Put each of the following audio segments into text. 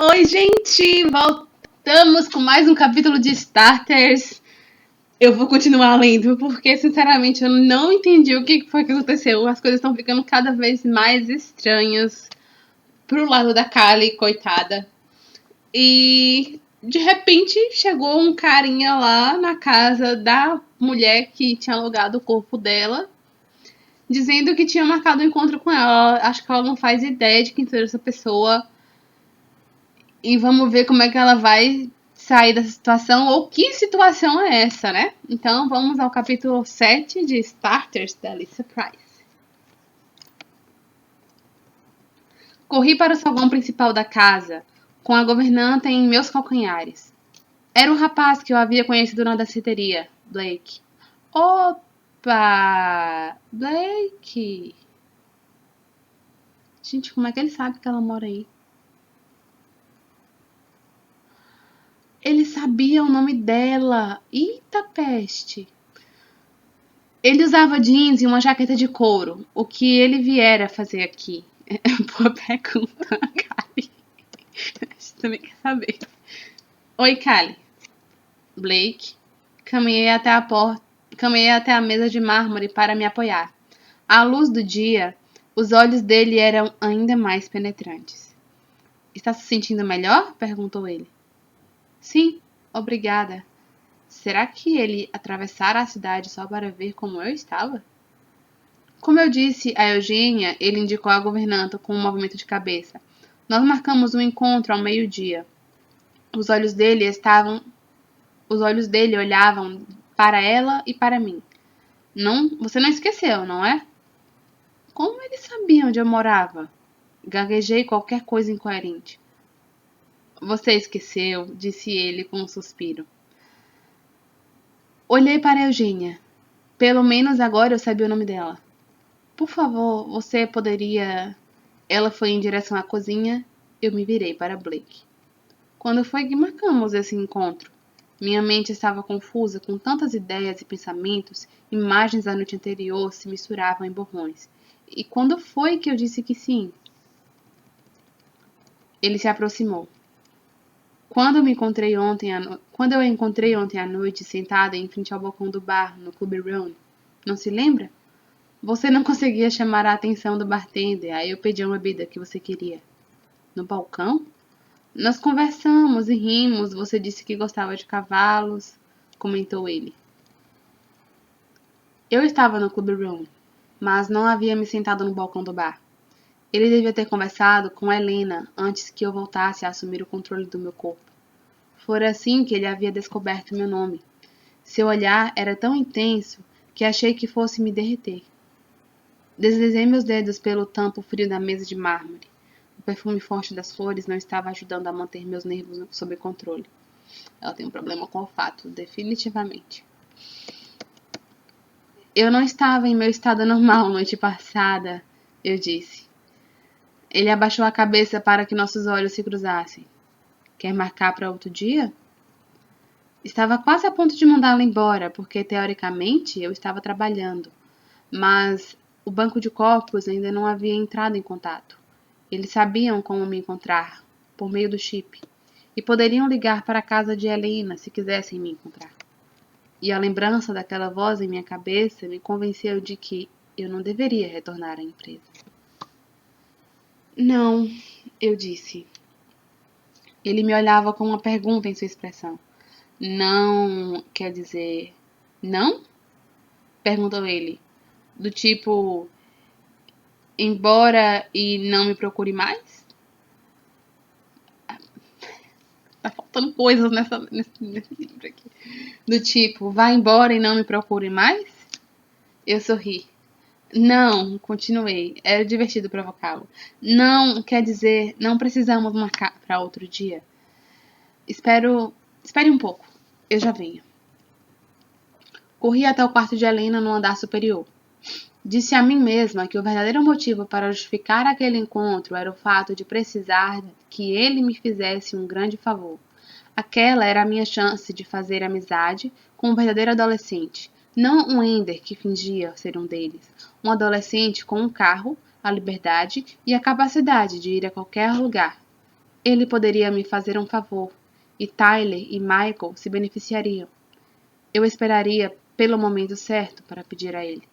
Oi, gente! Voltamos com mais um capítulo de Starters. Eu vou continuar lendo, porque, sinceramente, eu não entendi o que foi que aconteceu. As coisas estão ficando cada vez mais estranhas pro lado da Callie, coitada. E, de repente, chegou um carinha lá na casa da mulher que tinha alugado o corpo dela, dizendo que tinha marcado um encontro com ela. Acho que ela não faz ideia de quem seja essa pessoa. E vamos ver como é que ela vai sair dessa situação, ou que situação é essa, né? Então vamos ao capítulo 7 de Starters da Lisa Price. Corri para o saguão principal da casa, com a governanta em meus calcanhares. Era o rapaz que eu havia conhecido na danceteria, Blake. Opa! Blake! Gente, como é que ele sabe que ela mora aí? Ele sabia o nome dela. Eita peste! Ele usava jeans e uma jaqueta de couro. O que ele viera fazer aqui? Boa pergunta, Kali. A gente também quer saber. Oi, Kali. Blake. Caminhei até a porta. Caminhei até a mesa de mármore para me apoiar. À luz do dia, os olhos dele eram ainda mais penetrantes. Está se sentindo melhor? Perguntou ele. Sim, obrigada. Será que ele atravessara a cidade só para ver como eu estava? Como eu disse a Eugênia, ele indicou a governanta com um movimento de cabeça. Nós marcamos um encontro ao meio-dia. Os olhos dele olhavam para ela e para mim. Não, você não esqueceu, não é? Como ele sabia onde eu morava? Gaguejei qualquer coisa incoerente. Você esqueceu, disse ele com um suspiro. Olhei para Eugênia. Pelo menos agora eu sabia o nome dela. Por favor, você poderia... Ela foi em direção à cozinha. Eu me virei para Blake. Quando foi que marcamos esse encontro? Minha mente estava confusa com tantas ideias e pensamentos, imagens da noite anterior se misturavam em borrões. E quando foi que eu disse que sim? Ele se aproximou. Quando eu encontrei ontem à noite sentada em frente ao balcão do bar, no Clube Run, não se lembra? Você não conseguia chamar a atenção do bartender, aí eu pedi a bebida que você queria. No balcão? Nós conversamos e rimos, você disse que gostava de cavalos, comentou ele. Eu estava no Clube Room, mas não havia me sentado no balcão do bar. Ele devia ter conversado com Helena antes que eu voltasse a assumir o controle do meu corpo. Fora assim que ele havia descoberto meu nome. Seu olhar era tão intenso que achei que fosse me derreter. Deslizei meus dedos pelo tampo frio da mesa de mármore. O perfume forte das flores não estava ajudando a manter meus nervos sob controle. Ela tem um problema com o olfato, definitivamente. Eu não estava em meu estado normal noite passada, eu disse. Ele abaixou a cabeça para que nossos olhos se cruzassem. Quer marcar para outro dia? Estava quase a ponto de mandá-la embora, porque teoricamente eu estava trabalhando. Mas o banco de copos ainda não havia entrado em contato. Eles sabiam como me encontrar, por meio do chip, e poderiam ligar para a casa de Helena se quisessem me encontrar. E a lembrança daquela voz em minha cabeça me convenceu de que eu não deveria retornar à empresa. Não, eu disse. Ele me olhava com uma pergunta em sua expressão. Não, quer dizer... Não? Perguntou ele. Do tipo... Embora e não me procure mais? Tá faltando coisas nesse livro aqui. Do tipo, vá embora e não me procure mais? Eu sorri. Não, continuei. Era divertido provocá-lo. Não, quer dizer, não precisamos marcar para outro dia. Espere um pouco. Eu já venho. Corri até o quarto de Helena no andar superior. Disse a mim mesma que o verdadeiro motivo para justificar aquele encontro era o fato de precisar que ele me fizesse um grande favor. Aquela era a minha chance de fazer amizade com um verdadeiro adolescente, não um Ender que fingia ser um deles. Um adolescente com um carro, a liberdade e a capacidade de ir a qualquer lugar. Ele poderia me fazer um favor, e Tyler e Michael se beneficiariam. Eu esperaria pelo momento certo para pedir a ele.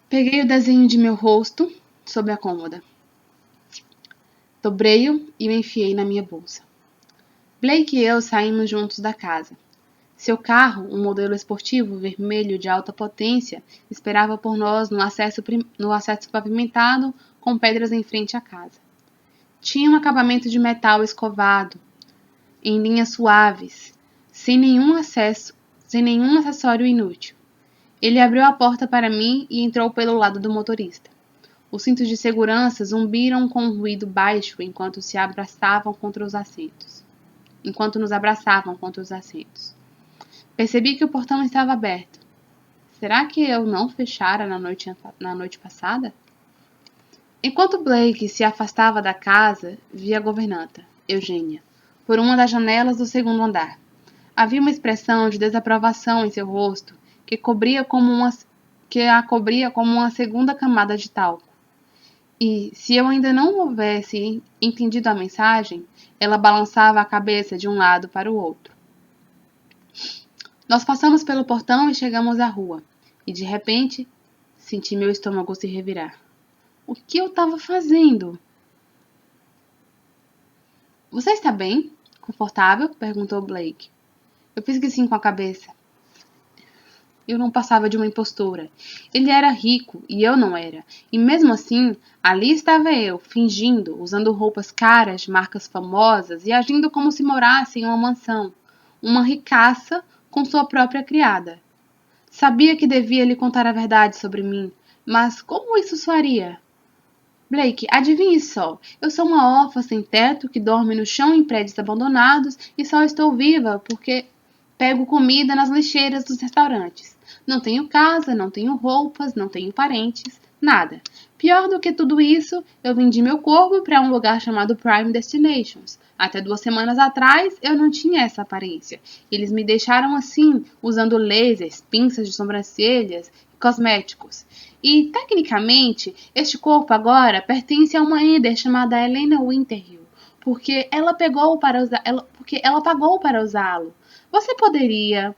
Peguei o desenho de meu rosto sob a cômoda. Dobrei-o e o enfiei na minha bolsa. Blake e eu saímos juntos da casa. Seu carro, um modelo esportivo vermelho de alta potência, esperava por nós no acesso pavimentado com pedras em frente à casa. Tinha um acabamento de metal escovado, em linhas suaves, sem nenhum acessório inútil. Ele abriu a porta para mim e entrou pelo lado do motorista. Os cintos de segurança zumbiram com um ruído baixo enquanto nos abraçavam contra os assentos. Percebi que o portão estava aberto. Será que eu não fechara na noite passada? Enquanto Blake se afastava da casa, vi a governanta, Eugênia, por uma das janelas do segundo andar. Havia uma expressão de desaprovação em seu rosto que a cobria como uma segunda camada de talco. E, se eu ainda não houvesse entendido a mensagem, ela balançava a cabeça de um lado para o outro. Nós passamos pelo portão e chegamos à rua, e de repente senti meu estômago se revirar. O que eu estava fazendo? Você está bem? Confortável? Perguntou Blake. Eu fiz que sim com a cabeça. Eu não passava de uma impostora. Ele era rico e eu não era. E mesmo assim, ali estava eu, fingindo, usando roupas caras de marcas famosas e agindo como se morasse em uma mansão. Uma ricaça com sua própria criada. Sabia que devia lhe contar a verdade sobre mim, mas como isso soaria? Blake, adivinhe só. Eu sou uma órfã sem teto que dorme no chão em prédios abandonados e só estou viva porque pego comida nas lixeiras dos restaurantes. Não tenho casa, não tenho roupas, não tenho parentes, nada. Pior do que tudo isso, eu vendi meu corpo para um lugar chamado Prime Destinations. Até 2 semanas atrás, eu não tinha essa aparência. Eles me deixaram assim, usando lasers, pinças de sobrancelhas e cosméticos. E, tecnicamente, este corpo agora pertence a uma Ender chamada Helena Winterhill, porque ela pagou para usá-lo. Você poderia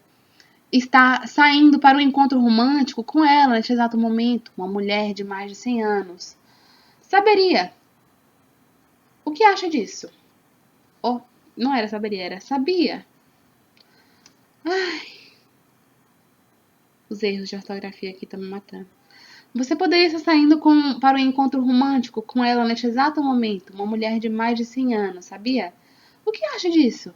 estar saindo para um encontro romântico com ela neste exato momento, uma mulher de mais de 100 anos. Saberia. O que acha disso? Oh, não era saberia, era sabia. Ai, os erros de ortografia aqui estão me matando. Você poderia estar saindo para um encontro romântico com ela neste exato momento, uma mulher de mais de 100 anos, sabia? O que acha disso?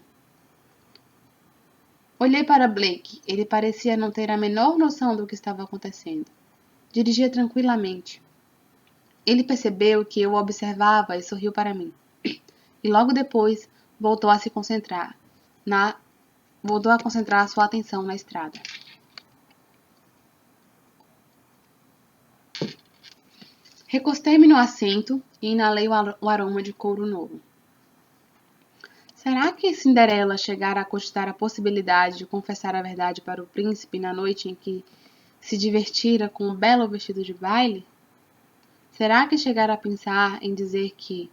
Olhei para Blake. Ele parecia não ter a menor noção do que estava acontecendo. Dirigia tranquilamente. Ele percebeu que eu o observava e sorriu para mim. E logo depois voltou a concentrar sua atenção na estrada. Recostei-me no assento e inalei o aroma de couro novo. Será que Cinderela chegara a cogitar a possibilidade de confessar a verdade para o príncipe na noite em que se divertira com um belo vestido de baile? Será que chegara a pensar em dizer que,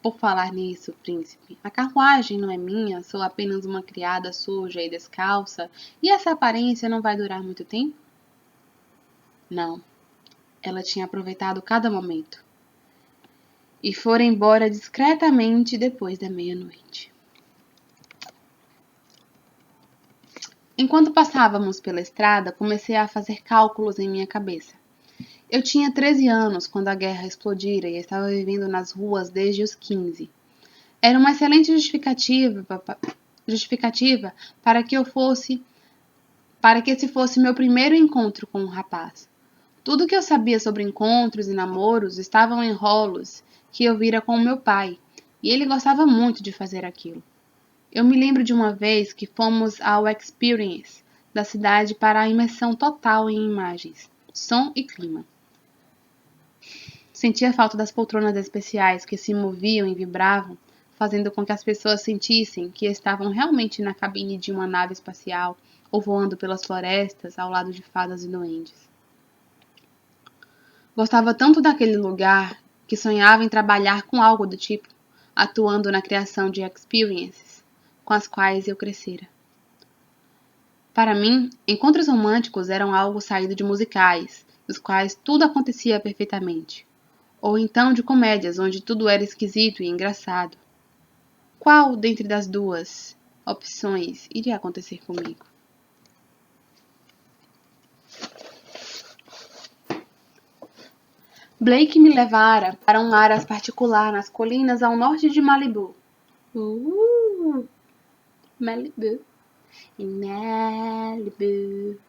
por falar nisso, príncipe, a carruagem não é minha, sou apenas uma criada suja e descalça, e essa aparência não vai durar muito tempo? Não. Ela tinha aproveitado cada momento. E fora embora discretamente depois da meia-noite. Enquanto passávamos pela estrada, comecei a fazer cálculos em minha cabeça. Eu tinha 13 anos quando a guerra explodira e estava vivendo nas ruas desde os 15. Era uma excelente justificativa para que esse fosse meu primeiro encontro com um rapaz. Tudo que eu sabia sobre encontros e namoros estavam em rolos que eu vira com meu pai, e ele gostava muito de fazer aquilo. Eu me lembro de uma vez que fomos ao Experience da cidade para a imersão total em imagens, som e clima. Sentia falta das poltronas especiais que se moviam e vibravam, fazendo com que as pessoas sentissem que estavam realmente na cabine de uma nave espacial ou voando pelas florestas ao lado de fadas e duendes. Gostava tanto daquele lugar que sonhava em trabalhar com algo do tipo, atuando na criação de experiences com as quais eu crescera. Para mim, encontros românticos eram algo saído de musicais, nos quais tudo acontecia perfeitamente, ou então de comédias onde tudo era esquisito e engraçado. Qual dentre das duas opções iria acontecer comigo? Blake me levara para um aras particular nas colinas ao norte de Malibu. Malibu. Malibu.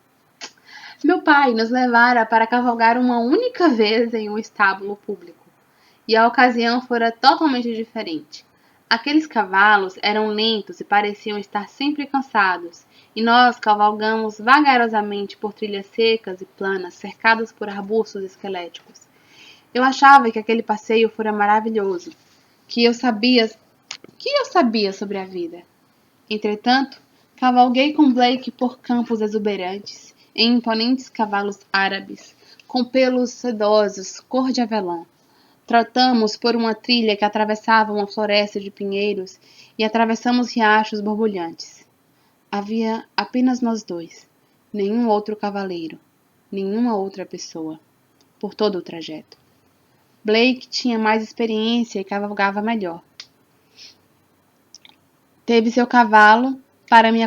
Meu pai nos levara para cavalgar uma única vez em um estábulo público, e a ocasião fora totalmente diferente. Aqueles cavalos eram lentos e pareciam estar sempre cansados, e nós cavalgamos vagarosamente por trilhas secas e planas, cercadas por arbustos esqueléticos. Eu achava que aquele passeio fora maravilhoso, que eu sabia sobre a vida. Entretanto, cavalguei com Blake por campos exuberantes, em imponentes cavalos árabes, com pelos sedosos, cor de avelã. Trotamos por uma trilha que atravessava uma floresta de pinheiros e atravessamos riachos borbulhantes. Havia apenas nós dois, nenhum outro cavaleiro, nenhuma outra pessoa, por todo o trajeto. Blake tinha mais experiência e cavalgava melhor. Teve seu cavalo para me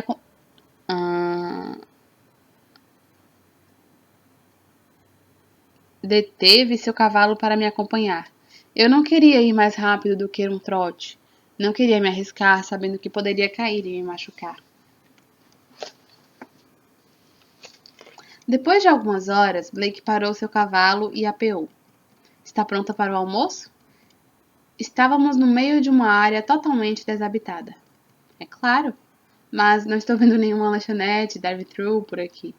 Deteve seu cavalo para me acompanhar. Eu não queria ir mais rápido do que um trote. Não queria me arriscar, sabendo que poderia cair e me machucar. Depois de algumas horas, Blake parou seu cavalo e apeou. Está pronta para o almoço? Estávamos no meio de uma área totalmente desabitada. É claro, mas não estou vendo nenhuma lanchonete, drive-thru por aqui.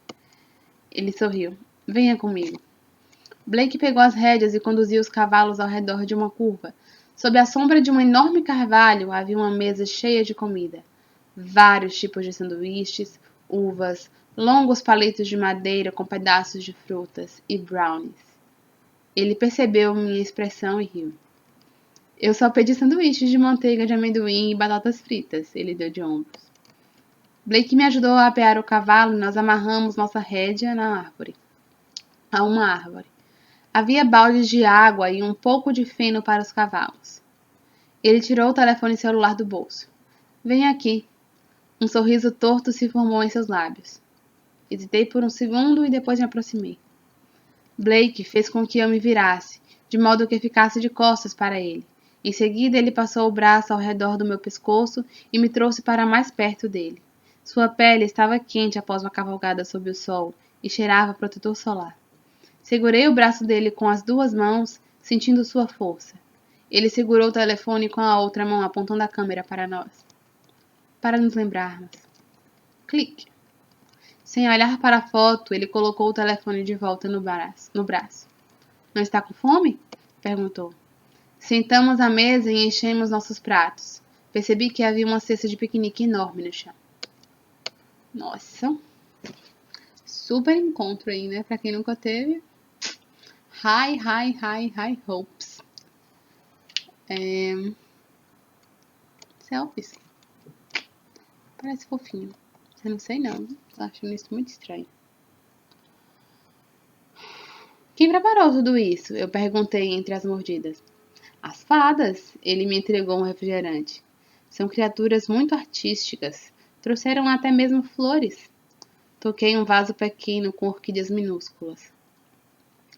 Ele sorriu. Venha comigo. Blake pegou as rédeas e conduziu os cavalos ao redor de uma curva. Sob a sombra de um enorme carvalho havia uma mesa cheia de comida. Vários tipos de sanduíches, uvas, longos palitos de madeira com pedaços de frutas e brownies. Ele percebeu minha expressão e riu. Eu só pedi sanduíches de manteiga de amendoim e batatas fritas, ele deu de ombros. Blake me ajudou a apear o cavalo e nós amarramos nossa rédea a uma árvore. Havia baldes de água e um pouco de feno para os cavalos. Ele tirou o telefone celular do bolso. Venha aqui. Um sorriso torto se formou em seus lábios. Hesitei por um segundo e depois me aproximei. Blake fez com que eu me virasse, de modo que ficasse de costas para ele. Em seguida, ele passou o braço ao redor do meu pescoço e me trouxe para mais perto dele. Sua pele estava quente após uma cavalgada sob o sol e cheirava protetor solar. Segurei o braço dele com as duas mãos, sentindo sua força. Ele segurou o telefone com a outra mão, apontando a câmera para nós. Para nos lembrarmos. Clique. Sem olhar para a foto, ele colocou o telefone de volta no braço. Não está com fome? Perguntou. Sentamos à mesa e enchemos nossos pratos. Percebi que havia uma cesta de piquenique enorme no chão. Nossa. Super encontro aí, né? Pra quem nunca teve. High hopes. Selfies. Parece fofinho. Eu não sei não. Tô achando isso muito estranho. Quem preparou tudo isso? Eu perguntei entre as mordidas. As fadas. Ele me entregou um refrigerante. São criaturas muito artísticas. Trouxeram até mesmo flores. Toquei um vaso pequeno com orquídeas minúsculas.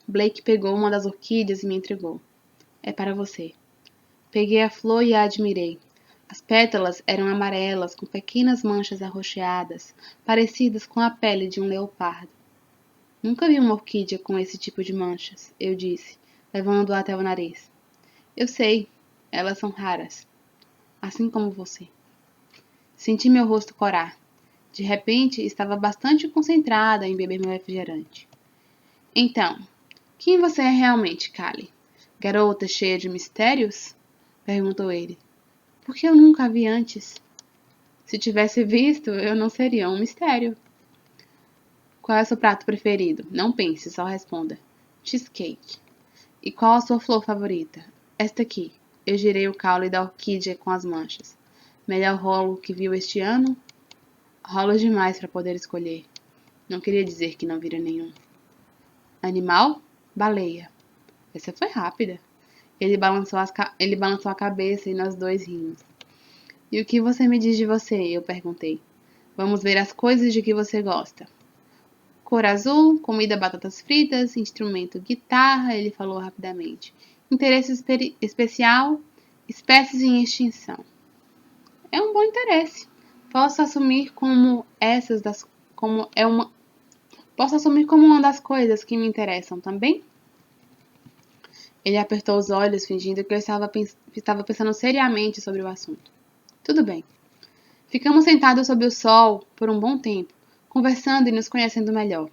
Blake pegou uma das orquídeas e me entregou. É para você. Peguei a flor e a admirei. As pétalas eram amarelas, com pequenas manchas arroxeadas, parecidas com a pele de um leopardo. Nunca vi uma orquídea com esse tipo de manchas, eu disse, levando-a até o nariz. Eu sei, elas são raras. Assim como você. Senti meu rosto corar. De repente, estava bastante concentrada em beber meu refrigerante. Então, quem você é realmente, Callie? Garota cheia de mistérios? Perguntou ele. Por que eu nunca a vi antes? Se tivesse visto, eu não seria um mistério. Qual é o seu prato preferido? Não pense, só responda. Cheesecake. E qual a sua flor favorita? Esta aqui. Eu girei o caule da orquídea com as manchas. Melhor rolo que viu este ano? Rolo demais para poder escolher. Não queria dizer que não vira nenhum. Animal? Baleia. Essa foi rápida. Ele balançou a cabeça e nós dois rimos. E o que você me diz de você? Eu perguntei. Vamos ver as coisas de que você gosta. Cor azul, comida batatas fritas, instrumento guitarra, ele falou rapidamente. Interesse especial, espécies em extinção. É um bom interesse. Posso assumir como uma das coisas que me interessam também? Ele apertou os olhos, fingindo que eu estava pensando seriamente sobre o assunto. Tudo bem. Ficamos sentados sob o sol por um bom tempo, conversando e nos conhecendo melhor.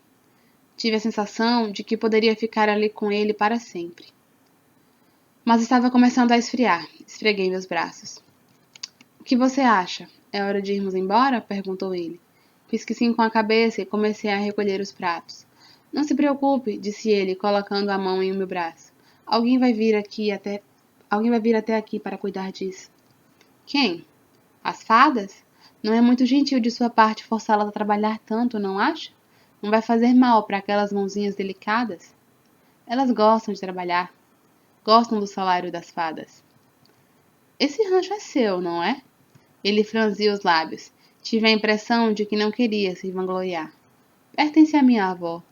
Tive a sensação de que poderia ficar ali com ele para sempre. Mas estava começando a esfriar. Esfreguei meus braços. O que você acha? É hora de irmos embora? Perguntou ele. Fiz que sim com a cabeça e comecei a recolher os pratos. Não se preocupe, disse ele, colocando a mão em meu braço. Alguém vai vir até aqui para cuidar disso. Quem? As fadas? Não é muito gentil de sua parte forçá-las a trabalhar tanto, não acha? Não vai fazer mal para aquelas mãozinhas delicadas? Elas gostam de trabalhar. Gostam do salário das fadas. Esse rancho é seu, não é? Ele franziu os lábios. Tive a impressão de que não queria se vangloriar. Pertence à minha avó.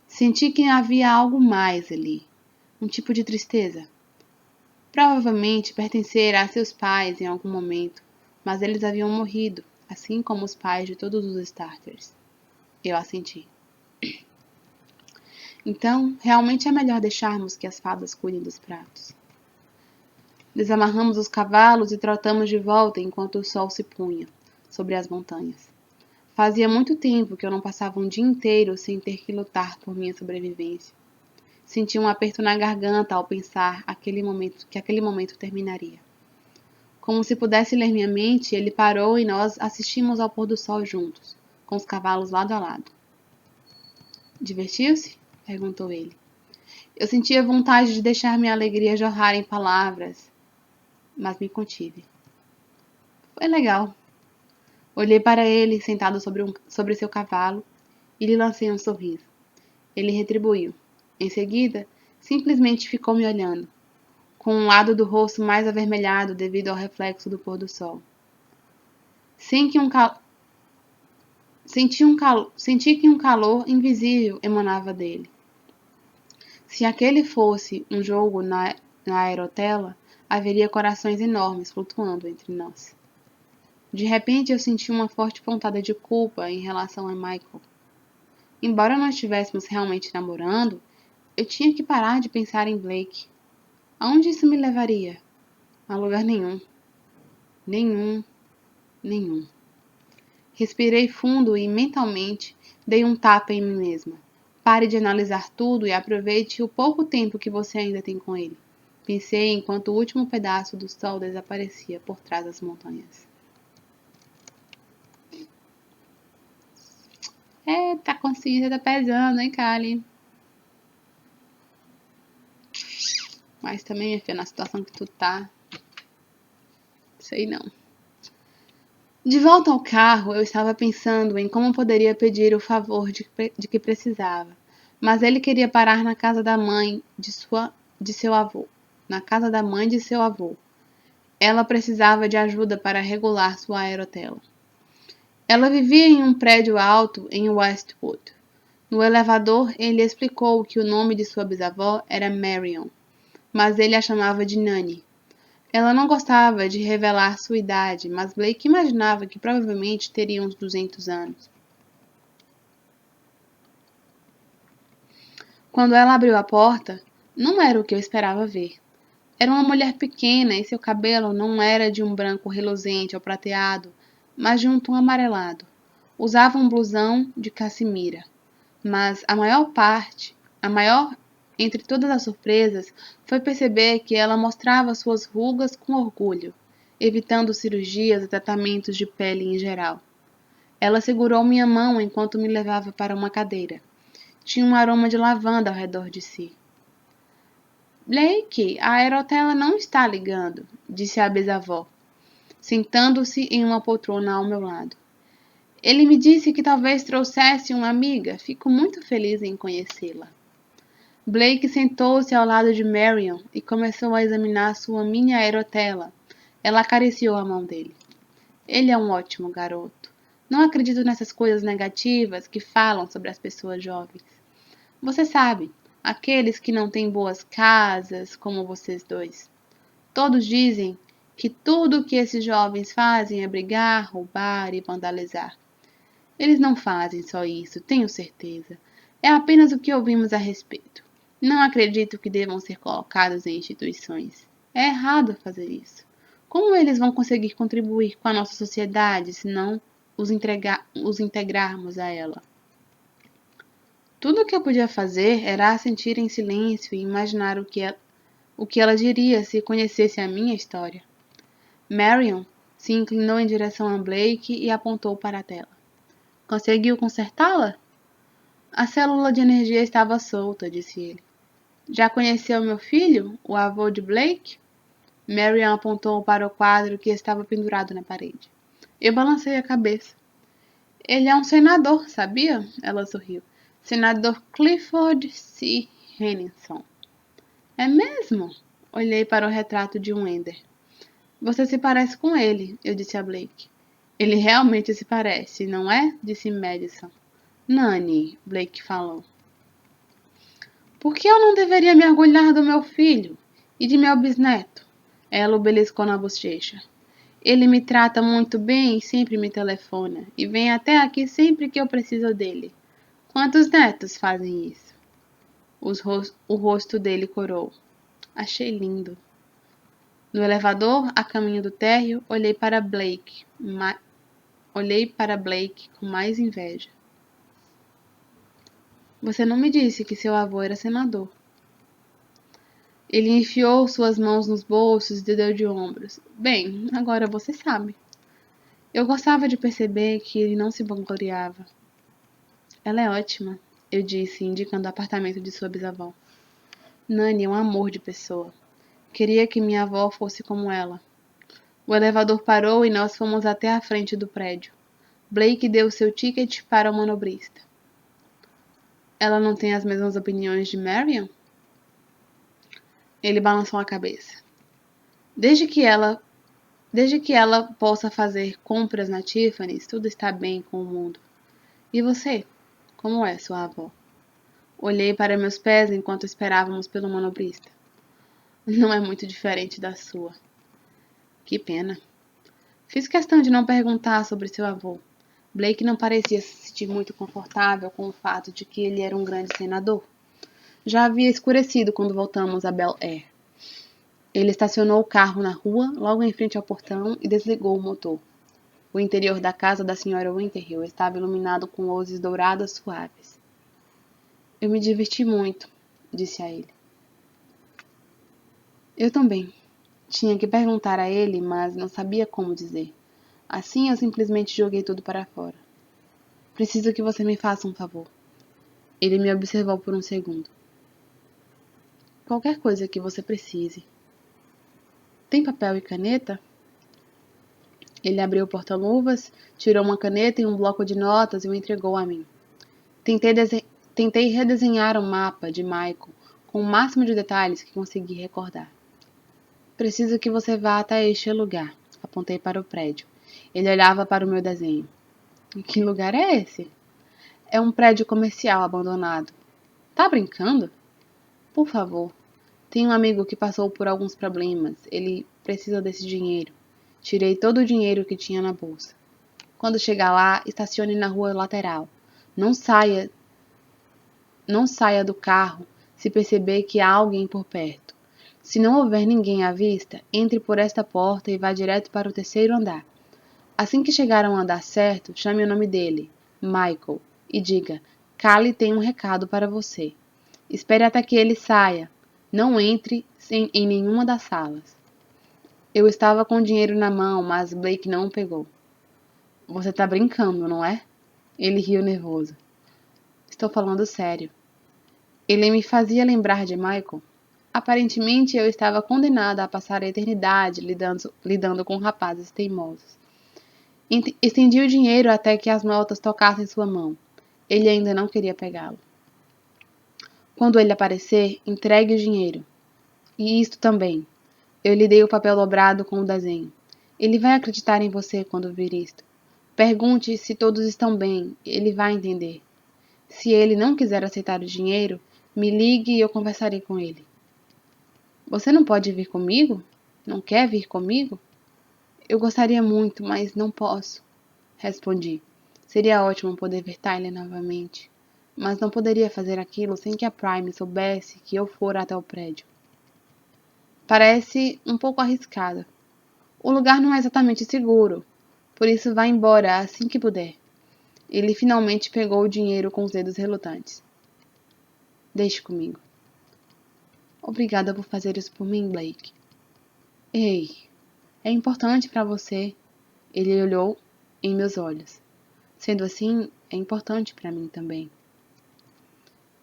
Senti que havia algo mais ali. Um tipo de tristeza. Provavelmente pertencera a seus pais em algum momento, mas eles haviam morrido, assim como os pais de todos os starters. Eu assenti. Então, realmente é melhor deixarmos que as fadas cuidem dos pratos. Desamarramos os cavalos e trotamos de volta enquanto o sol se punha sobre as montanhas. Fazia muito tempo que eu não passava um dia inteiro sem ter que lutar por minha sobrevivência. Senti um aperto na garganta ao pensar que aquele momento terminaria. Como se pudesse ler minha mente, ele parou e nós assistimos ao pôr do sol juntos, com os cavalos lado a lado. Divertiu-se? Perguntou ele. Eu sentia vontade de deixar minha alegria jorrar em palavras, mas me contive. Foi legal. Olhei para ele, sentado sobre seu cavalo, e lhe lancei um sorriso. Ele retribuiu. Em seguida, simplesmente ficou me olhando, com um lado do rosto mais avermelhado devido ao reflexo do pôr do sol. Senti que um calor invisível emanava dele. Se aquele fosse um jogo na aerotela, haveria corações enormes flutuando entre nós. De repente eu senti uma forte pontada de culpa em relação a Michael. Embora não estivéssemos realmente namorando, eu tinha que parar de pensar em Blake. Aonde isso me levaria? A lugar nenhum. Nenhum. Respirei fundo e, mentalmente, dei um tapa em mim mesma. Pare de analisar tudo e aproveite o pouco tempo que você ainda tem com ele. Pensei enquanto o último pedaço do sol desaparecia por trás das montanhas. Eita, a consciência tá pesando, hein, Kali? Mas também, minha filha, na situação que tu tá, sei não. De volta ao carro, eu estava pensando em como poderia pedir o favor de que precisava, mas ele queria parar na casa da mãe de seu avô. Na casa da mãe de seu avô. Ela precisava de ajuda para regular sua aerotela. Ela vivia em um prédio alto em Westwood. No elevador, ele explicou que o nome de sua bisavó era Marion, mas ele a chamava de Nanny. Ela não gostava de revelar sua idade, mas Blake imaginava que provavelmente teria uns 200 anos. Quando ela abriu a porta, não era o que eu esperava ver. Era uma mulher pequena e seu cabelo não era de um branco reluzente ou prateado, mas de um tom amarelado. Usava um blusão de caçemira, mas a maior entre todas as surpresas, foi perceber que ela mostrava suas rugas com orgulho, evitando cirurgias e tratamentos de pele em geral. Ela segurou minha mão enquanto me levava para uma cadeira. Tinha um aroma de lavanda ao redor de si. Blake, a Aerotela não está ligando, disse a bisavó, sentando-se em uma poltrona ao meu lado. Ele me disse que talvez trouxesse uma amiga. Fico muito feliz em conhecê-la. Blake sentou-se ao lado de Marion e começou a examinar sua mini aerotela. Ela acariciou a mão dele. Ele é um ótimo garoto. Não acredito nessas coisas negativas que falam sobre as pessoas jovens. Você sabe, aqueles que não têm boas casas, como vocês dois. Todos dizem que tudo o que esses jovens fazem é brigar, roubar e vandalizar. Eles não fazem só isso, tenho certeza. É apenas o que ouvimos a respeito. Não acredito que devam ser colocados em instituições. É errado fazer isso. Como eles vão conseguir contribuir com a nossa sociedade se não os integrarmos a ela? Tudo o que eu podia fazer era assentir em silêncio e imaginar o que ela diria se conhecesse a minha história. Marion se inclinou em direção a Blake e apontou para a tela. Conseguiu consertá-la? A célula de energia estava solta, disse ele. Já conheceu meu filho, o avô de Blake? Marion apontou para o quadro que estava pendurado na parede. Eu balancei a cabeça. Ele é um senador, sabia? Ela sorriu. Senador Clifford C. Henningson. É mesmo? Olhei para o retrato de Wender. Você se parece com ele, eu disse a Blake. Ele realmente se parece, não é? Disse Madison. Nani, Blake falou. Por que eu não deveria me orgulhar do meu filho e de meu bisneto? Ela o beliscou na bochecha. Ele me trata muito bem e sempre me telefona, e vem até aqui sempre que eu preciso dele. Quantos netos fazem isso? O rosto dele corou. Achei lindo. No elevador, a caminho do térreo, olhei para Blake com mais inveja. Você não me disse que seu avô era senador. Ele enfiou suas mãos nos bolsos e deu de ombros. Bem, agora você sabe. Eu gostava de perceber que ele não se vangloriava. Ela é ótima, eu disse, indicando o apartamento de sua bisavó. Nani é um amor de pessoa. Queria que minha avó fosse como ela. O elevador parou e nós fomos até a frente do prédio. Blake deu seu ticket para o manobrista. Ela não tem as mesmas opiniões de Marion? Ele balançou a cabeça. Desde que ela possa fazer compras na Tiffany's, tudo está bem com o mundo. E você? Como é sua avó? Olhei para meus pés enquanto esperávamos pelo manobrista. Não é muito diferente da sua. Que pena. Fiz questão de não perguntar sobre seu avô. Blake não parecia se sentir muito confortável com o fato de que ele era um grande senador. Já havia escurecido quando voltamos a Bel Air. Ele estacionou o carro na rua, logo em frente ao portão, e desligou o motor. O interior da casa da Sra. Winterhill estava iluminado com luzes douradas suaves. Eu me diverti muito, disse a ele. Eu também. Tinha que perguntar a ele, mas não sabia como dizer. Assim eu simplesmente joguei tudo para fora. Preciso que você me faça um favor. Ele me observou por um segundo. Qualquer coisa que você precise. Tem papel e caneta? Ele abriu o porta-luvas, tirou uma caneta e um bloco de notas e o entregou a mim. Tentei redesenhar um mapa de Michael com o máximo de detalhes que consegui recordar. Preciso que você vá até este lugar. Apontei para o prédio. Ele olhava para o meu desenho. Que lugar é esse? É um prédio comercial abandonado. Tá brincando? Por favor. Tenho um amigo que passou por alguns problemas. Ele precisa desse dinheiro. Tirei todo o dinheiro que tinha na bolsa. Quando chegar lá, estacione na rua lateral. Não saia do carro se perceber que há alguém por perto. Se não houver ninguém à vista, entre por esta porta e vá direto para o terceiro andar. Assim que chegar ao andar certo, chame o nome dele, Michael, e diga: Callie tem um recado para você. Espere até que ele saia. Não entre em nenhuma das salas. Eu estava com o dinheiro na mão, mas Blake não o pegou. Você tá brincando, não é? Ele riu nervoso. Estou falando sério. Ele me fazia lembrar de Michael. Aparentemente, eu estava condenada a passar a eternidade lidando com rapazes teimosos. Estendi o dinheiro até que as notas tocassem sua mão. Ele ainda não queria pegá-lo. Quando ele aparecer, entregue o dinheiro. E isto também. Eu lhe dei o papel dobrado com o desenho. Ele vai acreditar em você quando vir isto. Pergunte se todos estão bem. Ele vai entender. Se ele não quiser aceitar o dinheiro, me ligue e eu conversarei com ele. Você não pode vir comigo? Não quer vir comigo? Eu gostaria muito, mas não posso. Respondi. Seria ótimo poder ver Tyler novamente, mas não poderia fazer aquilo sem que a Prime soubesse que eu fora até o prédio. Parece um pouco arriscado. O lugar não é exatamente seguro, por isso vá embora assim que puder. Ele finalmente pegou o dinheiro com os dedos relutantes. Deixe comigo. Obrigada por fazer isso por mim, Blake. Ei, é importante para você. Ele olhou em meus olhos. Sendo assim, é importante para mim também.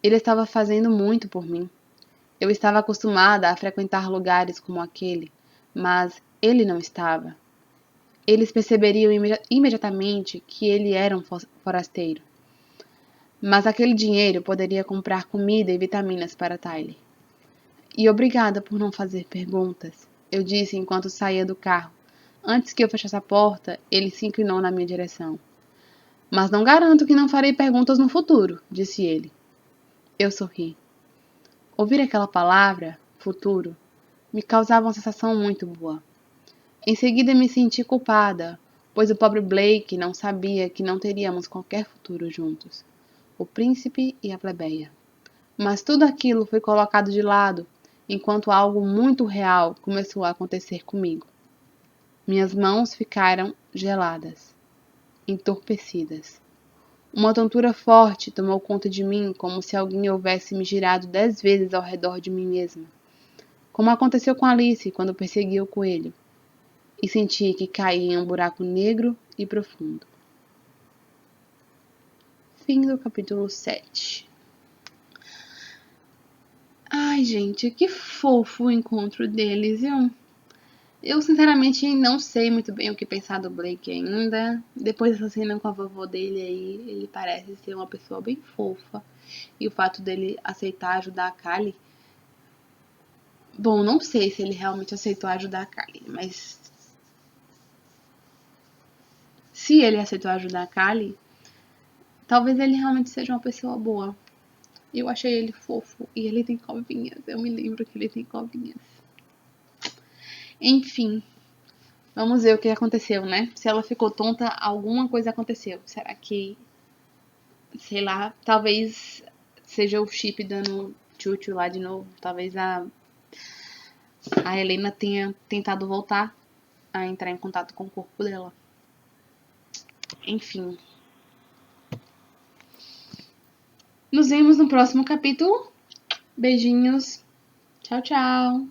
Ele estava fazendo muito por mim. Eu estava acostumada a frequentar lugares como aquele, mas ele não estava. Eles perceberiam imediatamente que ele era um forasteiro. Mas aquele dinheiro poderia comprar comida e vitaminas para Tyler. E obrigada por não fazer perguntas, eu disse enquanto saía do carro. Antes que eu fechasse a porta, ele se inclinou na minha direção. Mas não garanto que não farei perguntas no futuro, disse ele. Eu sorri. Ouvir aquela palavra, futuro, me causava uma sensação muito boa. Em seguida me senti culpada, pois o pobre Blake não sabia que não teríamos qualquer futuro juntos. O príncipe e a plebeia. Mas tudo aquilo foi colocado de lado, enquanto algo muito real começou a acontecer comigo. Minhas mãos ficaram geladas, entorpecidas. Uma tontura forte tomou conta de mim, como se alguém houvesse me girado 10 vezes ao redor de mim mesma. Como aconteceu com Alice quando perseguia o coelho. E senti que caí em um buraco negro e profundo. Fim do capítulo 7. Ai, gente, que fofo o encontro deles. Eu sinceramente não sei muito bem o que pensar do Blake ainda. Depois dessa cena com a vovó dele aí, ele parece ser uma pessoa bem fofa. E o fato dele aceitar ajudar a Callie. Bom, não sei se ele realmente aceitou ajudar a Callie, mas se ele aceitou ajudar a Callie, talvez ele realmente seja uma pessoa boa. Eu achei ele fofo e ele tem covinhas. Eu me lembro que ele tem covinhas. Enfim, vamos ver o que aconteceu, né? Se ela ficou tonta, alguma coisa aconteceu. Será que, sei lá, talvez seja o chip dando tchutchu lá de novo. Talvez a Helena tenha tentado voltar a entrar em contato com o corpo dela. Enfim. Nos vemos no próximo capítulo. Beijinhos. Tchau, tchau.